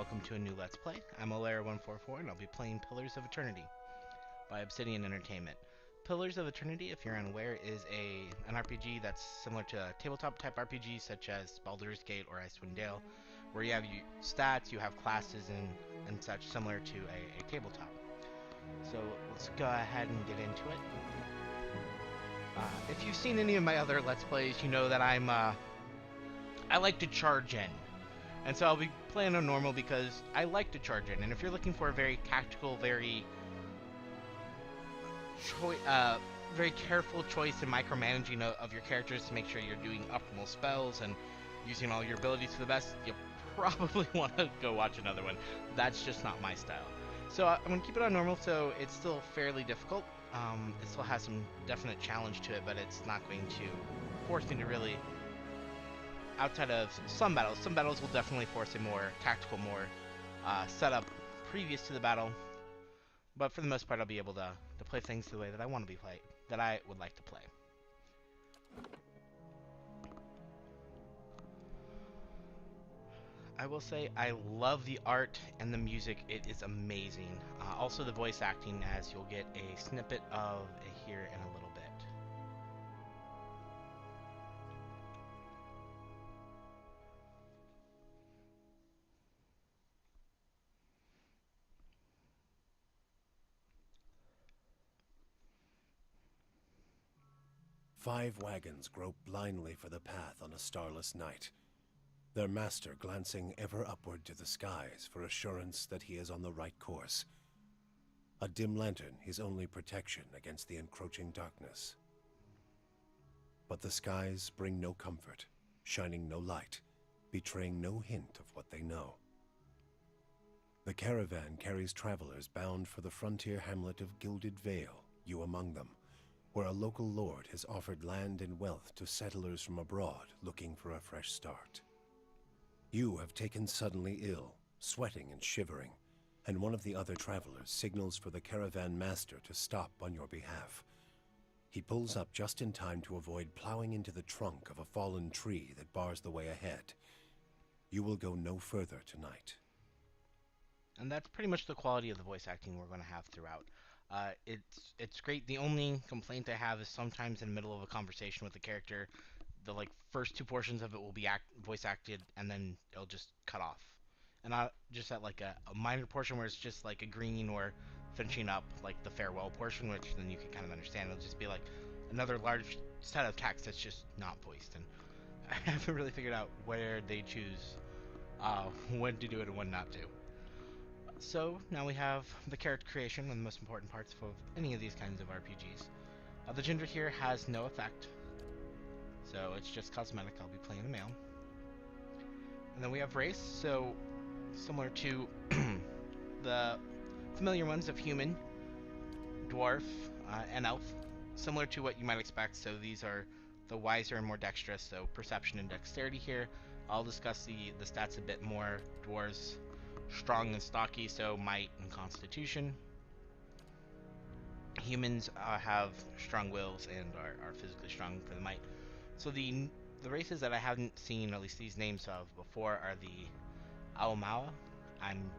welcome to a new Let's Play. I'm Olair144 and I'll be playing Pillars of Eternity by Obsidian Entertainment. Pillars of Eternity, if you're unaware, is an RPG that's similar to a tabletop type RPG such as Baldur's Gate or Icewind Dale, where you have stats, you have classes and such, similar to a tabletop. So let's go ahead and get into it. If you've seen any of my other Let's Plays, you know that I like to charge in. And so I'll be playing on normal because I like to charge in. And if you're looking for a very tactical, very careful choice and micromanaging of your characters to make sure you're doing optimal spells and using all your abilities to the best, you probably want to go watch another one. That's just not my style. So I'm going to keep it on normal, so it's still fairly difficult. It still has some definite challenge to it, but it's not going to force me to really... Outside of some battles will definitely force a more tactical, more setup previous to the battle. But for the most part, I'll be able to play things the way that I want to be played, that I would like to play. I will say I love the art and the music. It is amazing. Also the voice acting, as you'll get a snippet of here in a little bit. 5 wagons grope blindly for the path on a starless night, their master glancing ever upward to the skies for assurance that he is on the right course. A dim lantern his only protection against the encroaching darkness. But the skies bring no comfort, shining no light, betraying no hint of what they know. The caravan carries travelers bound for the frontier hamlet of Gilded Vale, you among them, where a local lord has offered land and wealth to settlers from abroad looking for a fresh start. You have taken suddenly ill, sweating and shivering, and one of the other travelers signals for the caravan master to stop on your behalf. He pulls up just in time to avoid plowing into the trunk of a fallen tree that bars the way ahead. You will go no further tonight. And that's pretty much the quality of the voice acting we're going to have throughout. It's great. The only complaint I have is sometimes in the middle of a conversation with the character, the first 2 portions of it will be voice acted, and then it'll just cut off. And I just at a minor portion where it's just like agreeing or finishing up like the farewell portion, which then you can kind of understand. It'll just be like another large set of text that's just not voiced, and I haven't really figured out where they choose when to do it and when not to. So now we have the character creation, one of the most important parts of any of these kinds of RPGs. The gender here has no effect, so it's just cosmetic. I'll be playing a male. And then we have race, so similar to the familiar ones of human, dwarf, and elf. Similar to what you might expect, so these are the wiser and more dexterous, so perception and dexterity here. I'll discuss the stats a bit more. Dwarves, strong and stocky, so might and constitution. Humans have strong wills and are physically strong for the might. So the races that I haven't seen, at least these names of before, are the Aomawa. I'm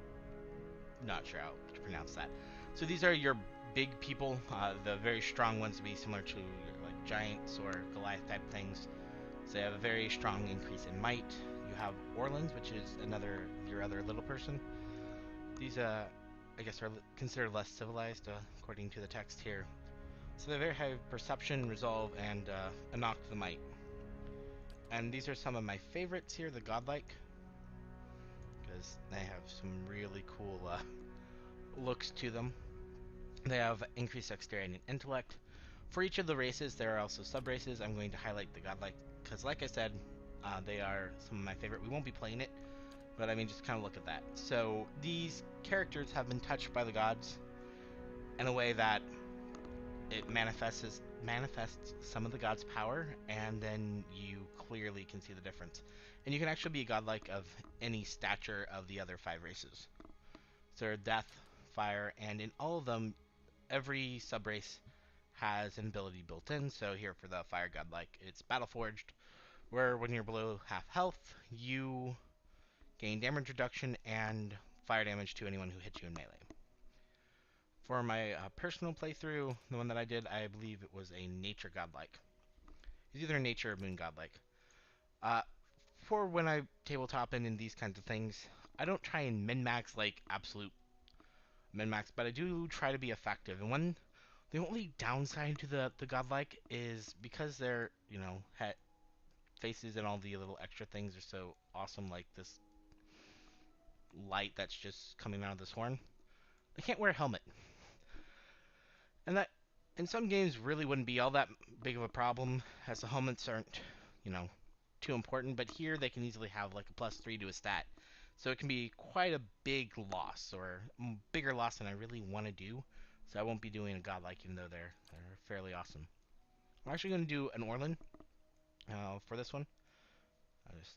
not sure how to pronounce that. So these are your big people, the very strong ones to be similar to like giants or Goliath type things. So they have a very strong increase in might. You have Orlans, which is your other little person. These, I guess, are considered less civilized, according to the text here. So they're very high perception, resolve, and a knock to the might. And these are some of my favorites here, the godlike, because they have some really cool looks to them. They have increased dexterity and intellect. For each of the races, there are also sub-races. I'm going to highlight the godlike, because like I said, they are some of my favorite. We won't be playing it, but I mean, just kind of look at that. So these characters have been touched by the gods in a way that it manifests some of the gods' power, and then you clearly can see the difference. And you can actually be a godlike of any stature of the other 5 races. So death, fire, and in all of them, every subrace has an ability built in. So here for the fire godlike, it's battle forged, where when you're below half health, you gain damage reduction and fire damage to anyone who hits you in melee. For my personal playthrough, the one that I did, I believe it was a nature godlike. It's either nature or moon godlike. Uh, for when I tabletop in these kinds of things, I don't try and min-max like absolute min-max, but I do try to be effective. And when the only downside to the godlike is because their faces and all the little extra things are so awesome, like this light that's just coming out of this horn. They can't wear a helmet, and that in some games really wouldn't be all that big of a problem, as the helmets aren't, you know, too important. But here they can easily have like a +3 to a stat, so it can be quite a big loss, or bigger loss than I really want to do. So I won't be doing a godlike, even though they're fairly awesome. I'm actually going to do an Orlin for this one.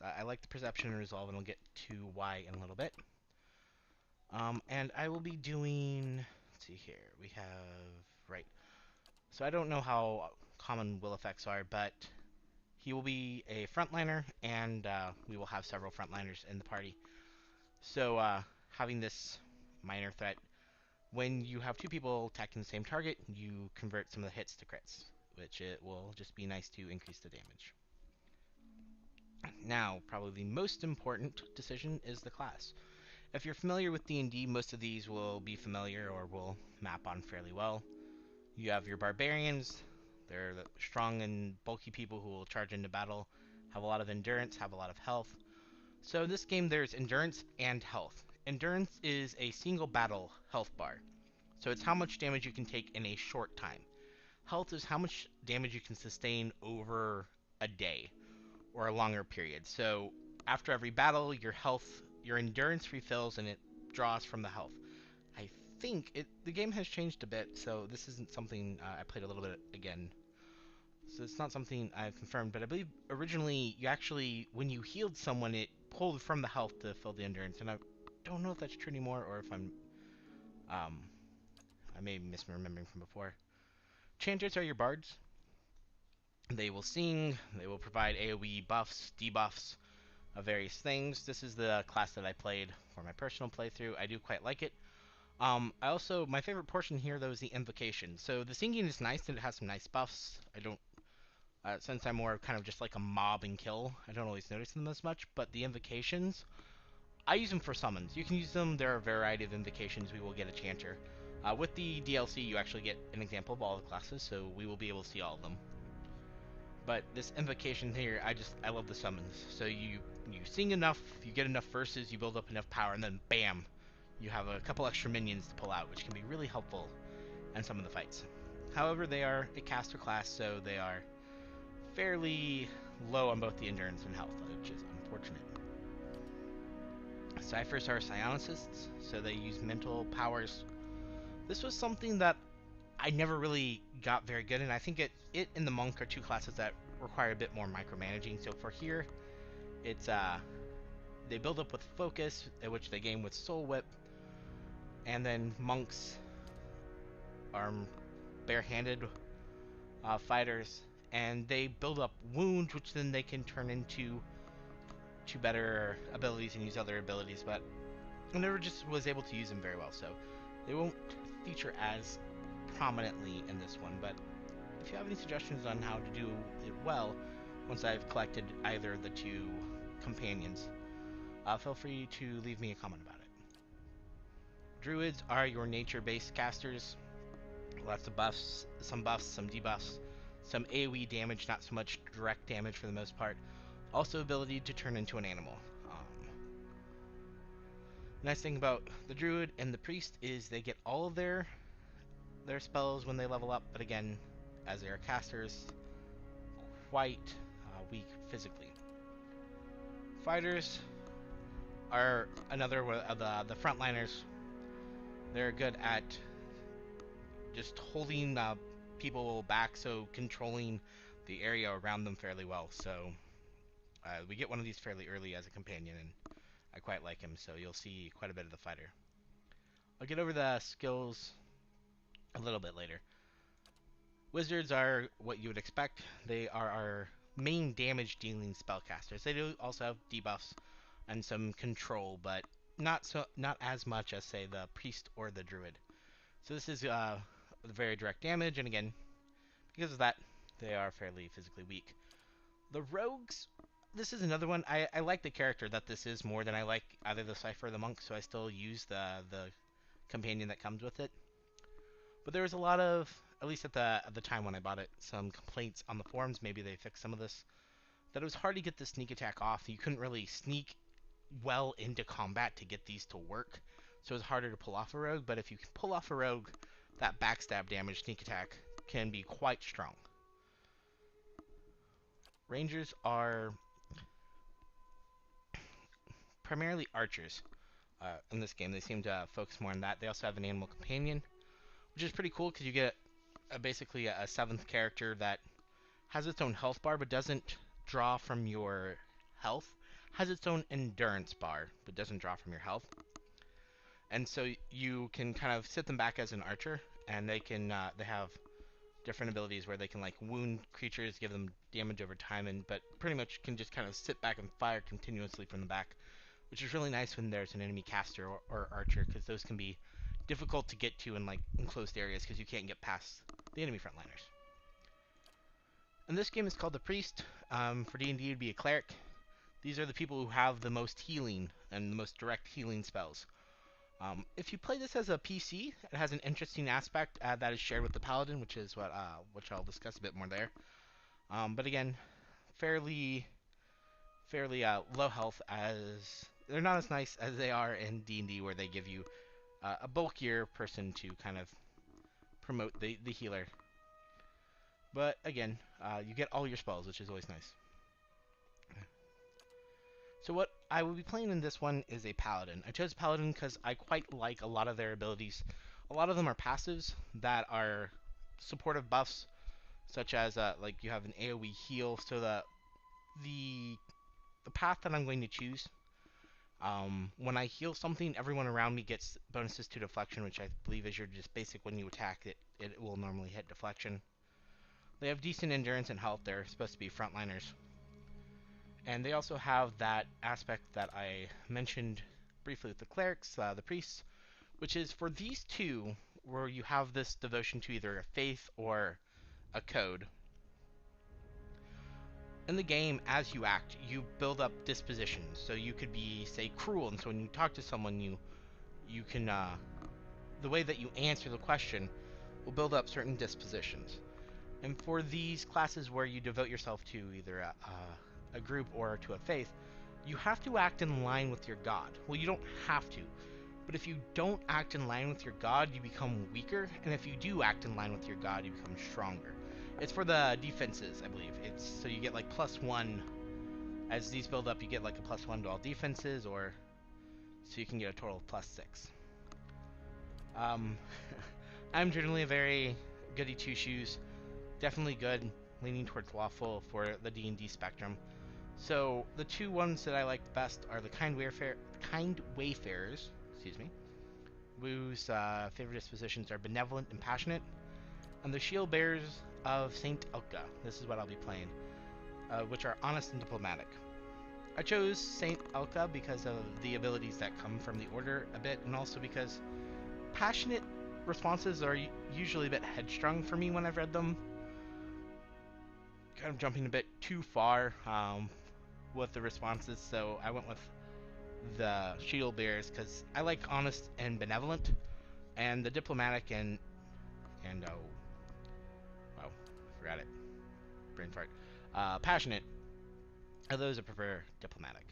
I like the perception and resolve, and I'll get to why in a little bit. And I will be doing. Let's see here. We have right. So I don't know how common will effects are, but he will be a frontliner, and we will have several frontliners in the party. So having this minor threat, when you have two people attacking the same target, you convert some of the hits to crits, which it will just be nice to increase the damage. Now, probably the most important decision is the class. If you're familiar with D&D, most of these will be familiar or will map on fairly well. You have your barbarians. They're the strong and bulky people who will charge into battle, have a lot of endurance, have a lot of health. So in this game, there's endurance and health. Endurance is a single battle health bar. So it's how much damage you can take in a short time. Health is how much damage you can sustain over a day or a longer period. So after every battle, your endurance refills and it draws from the health. I think the game has changed a bit, so this isn't something I played a little bit again. So it's not something I've confirmed, but I believe originally you actually, when you healed someone, it pulled from the health to fill the endurance, and I don't know if that's true anymore or if um, I may be misremembering from before. Chanters are your bards. They will sing, they will provide AoE buffs, debuffs, of various things. This is the class that I played for my personal playthrough. I do quite like it. I also, my favorite portion here though is the invocation. So the singing is nice and it has some nice buffs. I don't, since I'm more kind of just like a mob and kill, I don't always notice them as much, but the invocations, I use them for summons. You can use them, there are a variety of invocations. We will get a chanter. With the DLC, you actually get an example of all the classes, so we will be able to see all of them. But this invocation here, I love the summons. So you sing enough, you get enough verses, you build up enough power, and then bam, you have a couple extra minions to pull out, which can be really helpful in some of the fights. However, they are a caster class, so they are fairly low on both the endurance and health, which is unfortunate. Ciphers are psionicists, so they use mental powers. This was something that I never really got very good in. I think it and the monk are two classes that require a bit more micromanaging. So for here, it's they build up with focus, which they gain with soul whip, and then monks are barehanded fighters, and they build up wounds, which then they can turn into better abilities and use other abilities. But I never just was able to use them very well, so they won't feature as prominently in this one. But if you have any suggestions on how to do it well, once I've collected either the two companions, feel free to leave me a comment about it. Druids are your nature-based casters. Lots of buffs, some debuffs, some AoE damage, not so much direct damage for the most part. Also ability to turn into an animal. Nice thing about the druid and the priest is they get all of their spells when they level up, but again, as they are casters, quite weak physically. Fighters are another of the frontliners. They're good at just holding people back, so controlling the area around them fairly well. So we get one of these fairly early as a companion, and I quite like him, so you'll see quite a bit of the fighter. I'll get over the skills a little bit later. Wizards are what you would expect. They are our main damage dealing spellcasters. They do also have debuffs, and some control, but not as much as say the priest or the druid. So this is very direct damage, and again, because of that, they are fairly physically weak. The rogues, this is another one. I like the character that this is more than I like either the Cypher or the Monk, so I still use the companion that comes with it. But there was a lot of, at least at the time when I bought it, some complaints on the forums. Maybe they fixed some of this. That it was hard to get the sneak attack off. You couldn't really sneak well into combat to get these to work, so it's harder to pull off a rogue. But if you can pull off a rogue, that backstab damage sneak attack can be quite strong. Rangers are primarily archers in this game. They seem to focus more on that. They also have an animal companion, which is pretty cool because you get basically a seventh character that has its own health bar but doesn't draw from your health. Has its own endurance bar but doesn't draw from your health. And so you can kind of sit them back as an archer, and they have different abilities where they can like wound creatures, give them damage over time, and but pretty much can just kind of sit back and fire continuously from the back, which is really nice when there's an enemy caster or archer, because those can be difficult to get to in like enclosed areas because you can't get past the enemy frontliners. And this game is called the Priest. For D&D, it'd be a cleric. These are the people who have the most healing and the most direct healing spells. If you play this as a PC, it has an interesting aspect that is shared with the Paladin, which is which I'll discuss a bit more there. But again, fairly low health, as they're not as nice as they are in D&D, where they give you a bulkier person to kind of promote the healer. But again, you get all your spells, which is always nice. So what I will be playing in this one is a Paladin. I chose Paladin because I quite like a lot of their abilities. A lot of them are passives that are supportive buffs, such as like you have an AoE heal. So the path that I'm going to choose, when I heal something, everyone around me gets bonuses to deflection, which I believe is your just basic when you attack it. It will normally hit deflection. They have decent endurance and health. They're supposed to be frontliners. And they also have that aspect that I mentioned briefly with the clerics, the priests, which is for these two, where you have this devotion to either a faith or a code. In the game, as you act, you build up dispositions. So you could be, say, cruel, and so when you talk to someone, you can the way that you answer the question will build up certain dispositions. And for these classes where you devote yourself to either a group or to a faith, you have to act in line with your god. Well, you don't have to, but if you don't act in line with your god, you become weaker, and if you do act in line with your god, you become stronger. It's for the defenses, I believe. It's so you get like +1 as these build up. You get like a +1 to all defenses, or so you can get a total of +6. Um, I'm generally a very goody two shoes. Definitely good, leaning towards lawful for the D&D spectrum. So the two ones that I like best are the kind wayfarers, excuse me, whose favorite dispositions are benevolent and passionate, and the shield bearers of Saint Elka. This is what I'll be playing, which are honest and diplomatic. I chose Saint Elka because of the abilities that come from the order a bit, and also because passionate responses are usually a bit headstrong for me when I've read them. Kind of jumping a bit too far with the responses, so I went with the shield bearers because I like honest and benevolent, and the diplomatic and oh wow, forgot it, brain fart. Passionate are those that prefer diplomatic.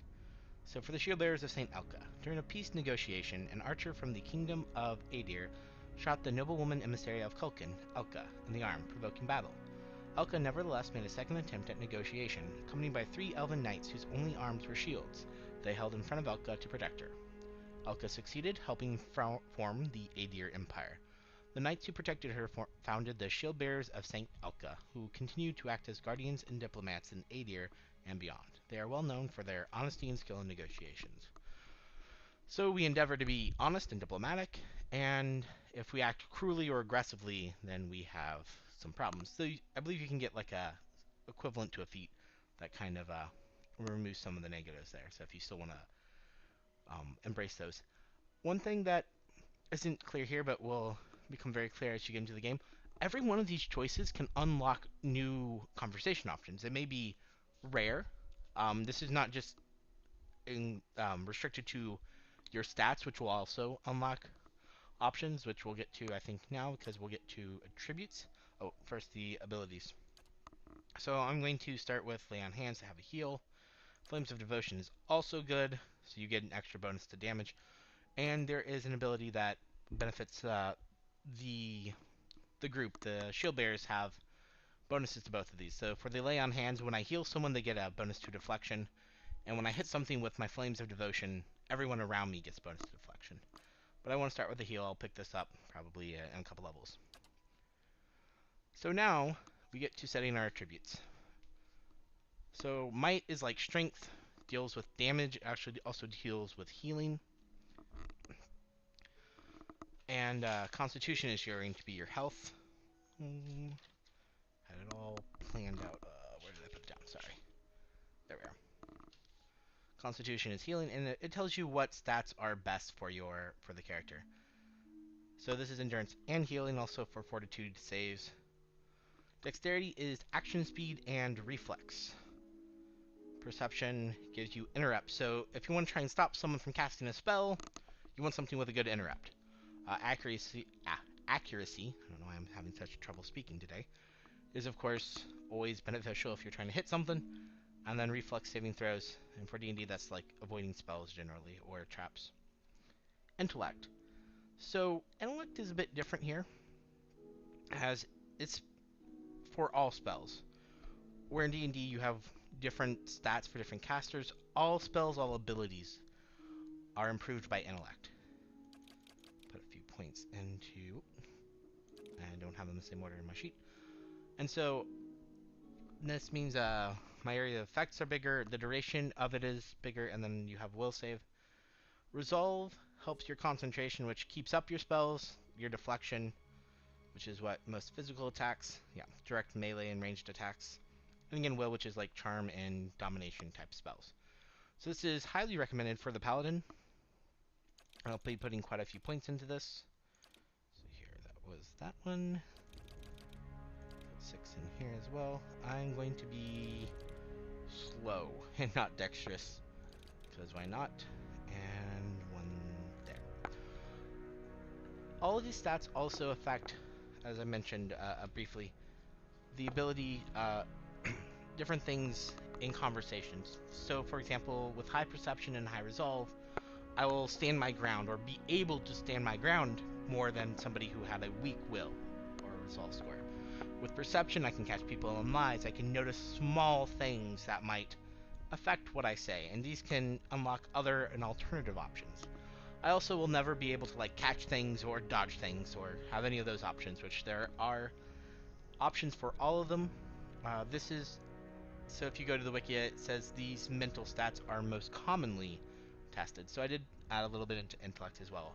So for the shield bearers of Saint Elka, during a peace negotiation, an archer from the kingdom of Adir shot the noblewoman emissary of Kulkin, Elka, in the arm, provoking battle. Elka nevertheless made a second attempt at negotiation, accompanied by 3 elven knights whose only arms were shields they held in front of Elka to protect her. Elka succeeded, helping form the Adir Empire. The knights who protected her founded the Shield Bearers of St. Elka, who continued to act as guardians and diplomats in Adir and beyond. They are well known for their honesty and skill in negotiations. So we endeavor to be honest and diplomatic, and if we act cruelly or aggressively, then we have some problems. So I believe you can get like a equivalent to a feat that kind of removes some of the negatives there. So if you still want to embrace those. One thing that isn't clear here, but will become very clear as you get into the game, every one of these choices can unlock new conversation options. It may be rare. This is not just restricted to your stats, which will also unlock options, which we'll get to, I think, now, because we'll get to attributes. Oh, first the abilities. So I'm going to start with Lay on Hands to have a heal. Flames of Devotion is also good, so you get an extra bonus to damage. And there is an ability that benefits the the group. The Shield Bearers have bonuses to both of these. So for the Lay on Hands, when I heal someone, they get a bonus to deflection. And when I hit something with my Flames of Devotion, everyone around me gets bonus to deflection. But I want to start with the heal. I'll pick this up probably in a couple levels. So now we get to setting our attributes. So Might is like Strength, deals with damage, actually also deals with healing. And Constitution is going to be your health. Had it all planned out. Where did I put it down? Sorry. There we are. Constitution is healing, and it tells you what stats are best for the character. So this is endurance and healing, also for fortitude saves. Dexterity is action speed and reflex. Perception gives you interrupt. So if you want to try and stop someone from casting a spell, you want something with a good interrupt. Accuracy. Accuracy. I don't know why I'm having such trouble speaking today. Is of course always beneficial if you're trying to hit something. And then reflex saving throws. And for D&D, that's like avoiding spells generally or traps. Intellect. So intellect is a bit different here, as it's for all spells. Where in D&D you have different stats for different casters, all spells, all abilities are improved by intellect. Put a few points into... I don't have them in the same order in my sheet. And so this means my area of effects are bigger, the duration of it is bigger, and then you have will save. Resolve helps your concentration, which keeps up your spells, your deflection, which is what most physical attacks, direct melee and ranged attacks. And again, will, which is like charm and domination type spells. So this is highly recommended for the paladin. I'll be putting quite a few points into this. So here, that was that one. Put 6 in here as well. I'm going to be slow and not dexterous, because why not? And one there. All of these stats also affect, as I mentioned briefly, the ability, different things in conversations. So, for example, with high perception and high resolve, I will stand my ground or be able to stand my ground more than somebody who had a weak will or resolve score. With perception, I can catch people in lies. I can notice small things that might affect what I say, and these can unlock other and alternative options. I also will never be able to like catch things or dodge things or have any of those options, which there are options for all of them. This is so if you go to the wiki, it says these mental stats are most commonly tested. So I did add a little bit into intellect as well.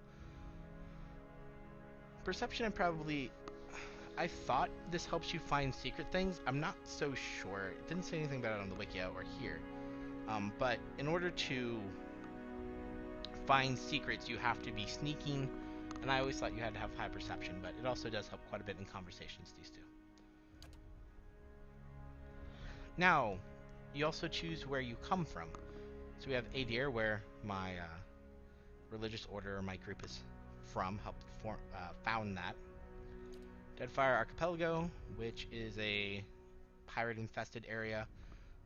Perception, I thought this helps you find secret things. I'm not so sure. It didn't say anything about it on the wiki or here. But in order to find secrets, you have to be sneaking, and I always thought you had to have high perception, but it also does help quite a bit in conversations, these two. Now, you also choose where you come from. So we have Adir, where my religious order or my group is from, helped found that. Deadfire Archipelago, which is a pirate-infested area,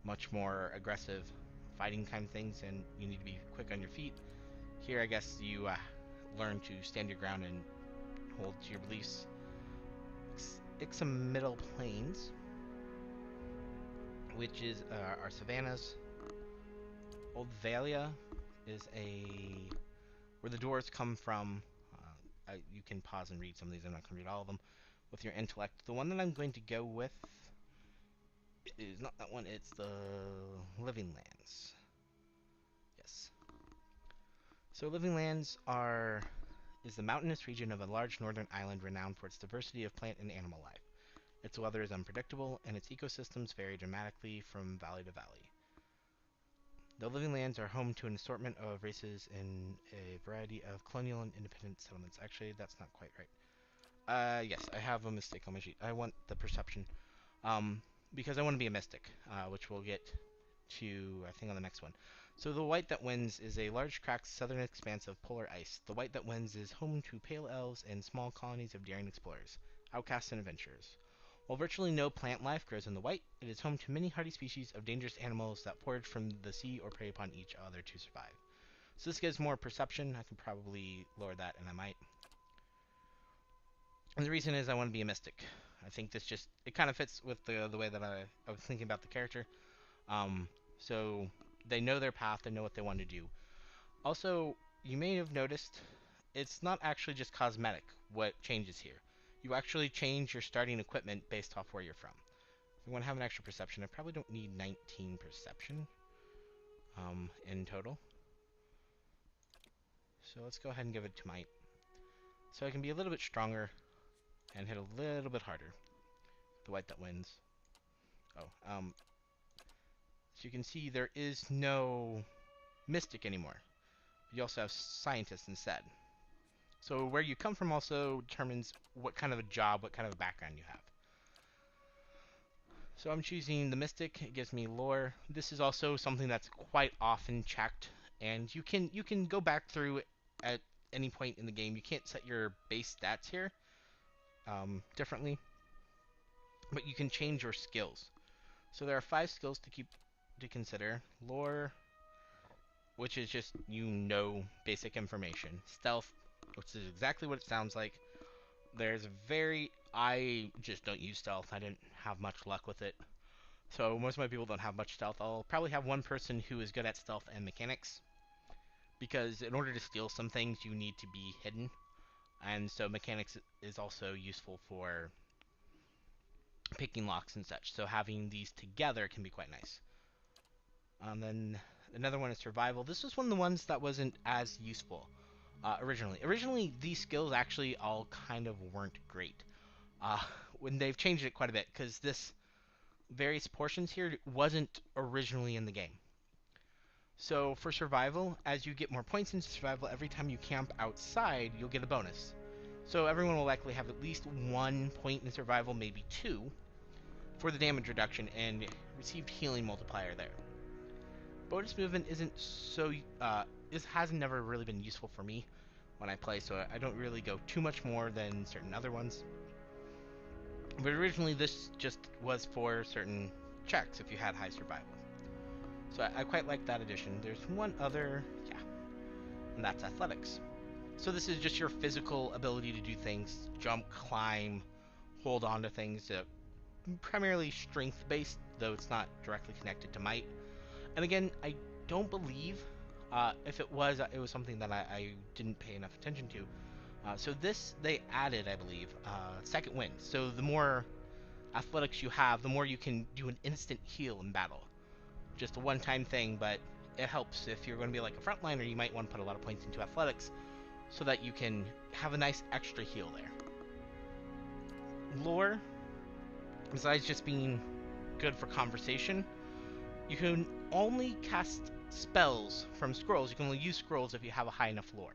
much more aggressive fighting kind of things, and you need to be quick on your feet. Here, I guess you learn to stand your ground and hold to your beliefs. Ixom Middle Plains, which is our savannas. Old Valia is where the doors come from. You can pause and read some of these. I'm not going to read all of them. With your intellect, the one that I'm going to go with is not that one. It's the Living Lands. Yes. So Living Lands is the mountainous region of a large northern island renowned for its diversity of plant and animal life. Its weather is unpredictable, and its ecosystems vary dramatically from valley to valley. The Living Lands are home to an assortment of races in a variety of colonial and independent settlements. Actually, that's not quite right. Yes, I have a mistake on my sheet. I want the perception. Um, because I want to be a mystic, which we'll get to, I think, on the next one. So the White That Wins is a large, cracked southern expanse of polar ice. The White That Wins is home to pale elves and small colonies of daring explorers, outcasts, and adventurers. While virtually no plant life grows in the White, it is home to many hardy species of dangerous animals that forage from the sea or prey upon each other to survive. So this gives more perception. I can probably lower that, and I might. And the reason is I want to be a mystic. I think this just it kind of fits with the way that I was thinking about the character. Um, so they know their path, they know what they want to do. Also, you may have noticed it's not actually just cosmetic what changes here. You actually change your starting equipment based off where you're from. If you want to have an extra perception, I probably don't need 19 perception in total. So let's go ahead and give it to might. So I can be a little bit stronger and hit a little bit harder. The White That Wins. Oh, so you can see there is no mystic anymore. You also have scientist instead. So where you come from also determines what kind of a job, what kind of a background you have. So I'm choosing the Mystic. It gives me lore. This is also something that's quite often checked, and you can go back through at any point in the game. You can't set your base stats here differently, but you can change your skills. So there are 5 skills to consider. Lore, which is just basic information. Stealth, which is exactly what it sounds like. I just don't use stealth. I didn't have much luck with it. So most of my people don't have much stealth. I'll probably have one person who is good at stealth and mechanics. Because in order to steal some things, you need to be hidden. And so mechanics is also useful for picking locks and such. So having these together can be quite nice. Then another one is survival. This was one of the ones that wasn't as useful originally. Originally, these skills actually all kind of weren't great. When they've changed it quite a bit, because this various portions here wasn't originally in the game. So for survival, as you get more points in survival, every time you camp outside, you'll get a bonus. So everyone will likely have at least 1 point in survival, maybe 2, for the damage reduction, and received healing multiplier there. Bonus movement isn't so, this has never really been useful for me when I play, so I don't really go too much more than certain other ones. But originally this just was for certain checks if you had high survival. So I quite like that addition. There's one other, and that's athletics. So this is just your physical ability to do things, jump, climb, hold on to things, primarily strength based, though it's not directly connected to might. And again, I don't believe, if it was something that I didn't pay enough attention to. So this, they added, I believe, second wind. So the more athletics you have, the more you can do an instant heal in battle. Just a one-time thing, but it helps. If you're going to be like a frontliner, you might want to put a lot of points into athletics so that you can have a nice extra heal there. Lore, besides just being good for conversation, you can only cast spells from scrolls. You can only use scrolls if you have a high enough lore.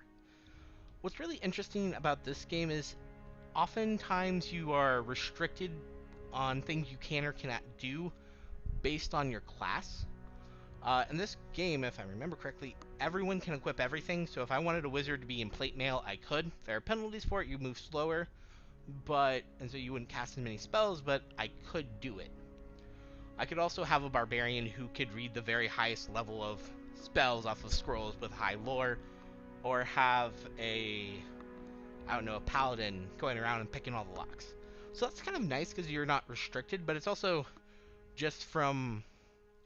What's really interesting about this game is oftentimes you are restricted on things you can or cannot do based on your class. In this game, if I remember correctly, everyone can equip everything, so if I wanted a wizard to be in plate mail, I could. There are penalties for it, you move slower, and so you wouldn't cast as many spells, but I could do it. I could also have a barbarian who could read the very highest level of spells off of scrolls with high lore, or have a paladin going around and picking all the locks. So that's kind of nice because you're not restricted, but it's also just from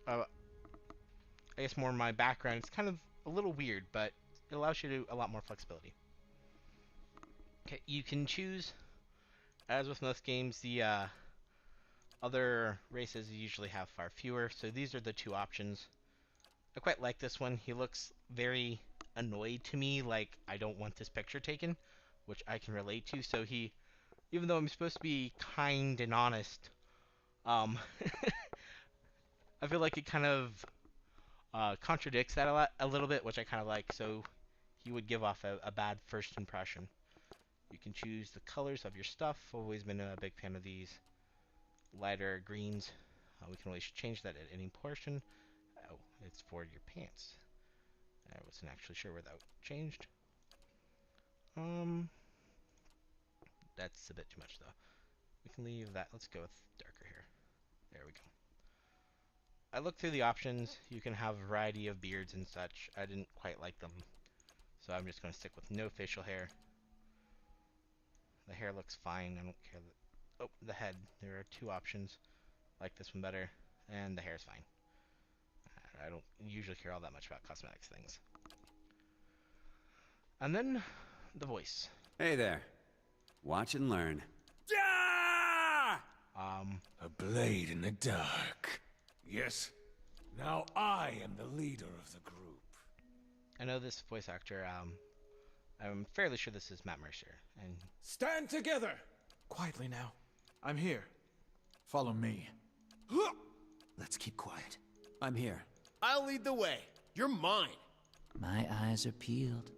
I guess more my background, it's kind of a little weird, but it allows you to a lot more flexibility. Okay, you can choose, as with most games, the other races usually have far fewer, so these are the 2 options. I quite like this one. He looks very annoyed to me, like I don't want this picture taken, which I can relate to, so even though I'm supposed to be kind and honest, I feel like it kind of contradicts that a little bit, which I kind of like. So he would give off a bad first impression. You can choose the colors of your stuff. Always been a big fan of these lighter greens. We can always change that at any portion. Oh, it's for your pants. I wasn't actually sure where that changed. Um, that's a bit too much though. We can leave that. Let's go with darker hair. There we go. I looked through the options. You can have a variety of beards and such. I didn't quite like them, so I'm just going to stick with no facial hair. The hair looks fine. I don't care. Oh, the head. There are two options. I like this one better, and the hair's fine. I don't usually care all that much about cosmetics things. And then the voice. Hey there. Watch and learn. A blade in the dark. Yes. Now I am the leader of the group. I know this voice actor. I'm fairly sure this is Matt Mercer. And Stand together! Quietly now. I'm here. Follow me. Let's keep quiet. I'm here. I'll lead the way. You're mine. My eyes are peeled.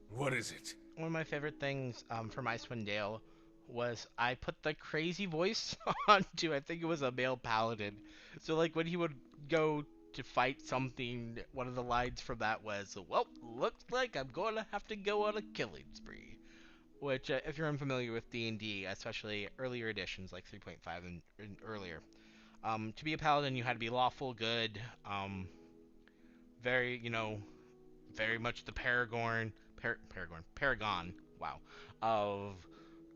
What is it? one of my favorite things from Icewind Dale was I put the crazy voice onto, I think it was a male paladin. So like when he would go to fight something, one of the lines from that was, well, looks like I'm going to have to go on a killing spree. Which, if you're unfamiliar with D&D, especially earlier editions like 3.5 and earlier, to be a paladin you had to be lawful, good, very, very much the paragon, wow, of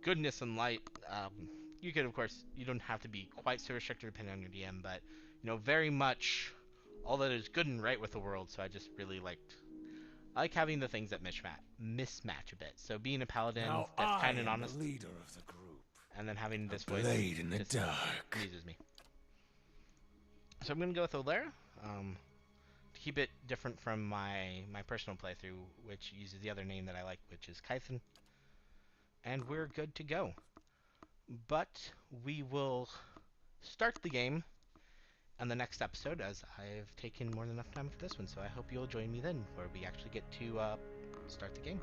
goodness and light. You could, of course, you don't have to be quite so restricted depending on your DM, but, very much all that is good and right with the world, so I just really I like having the things that mismatch a bit. So being a paladin Now that's kind and I am honest, the leader of the group. and then having this A voice blade in the just dark. amuses me. So I'm gonna go with Olaire, to keep it different from my personal playthrough, which uses the other name that I like, which is Kython. And we're good to go. But we will start the game on the next episode, as I've taken more than enough time for this one, so I hope you'll join me then, where we actually get to start the game.